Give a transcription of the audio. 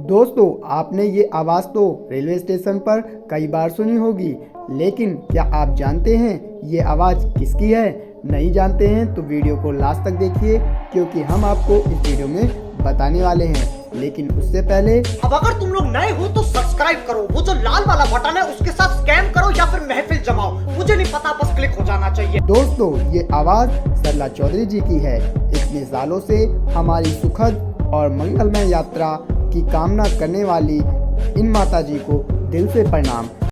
दोस्तों, आपने ये आवाज़ तो रेलवे स्टेशन पर कई बार सुनी होगी, लेकिन क्या आप जानते हैं ये आवाज़ किसकी है? नहीं जानते हैं तो वीडियो को लास्ट तक देखिए, क्योंकि हम आपको इस वीडियो में बताने वाले हैं। लेकिन उससे पहले अब अगर तुम लोग नए हो तो सब्सक्राइब करो, वो जो लाल वाला बटन है उसके साथ स्कैम करो या फिर महफिल जमाओ, मुझे नहीं पता, बस क्लिक हो जाना चाहिए। दोस्तों, ये आवाज़ सरला चौधरी जी की है। इतने सालों से हमारी सुखद और मंगलमय यात्रा की कामना करने वाली इन माता जी को दिल से प्रणाम।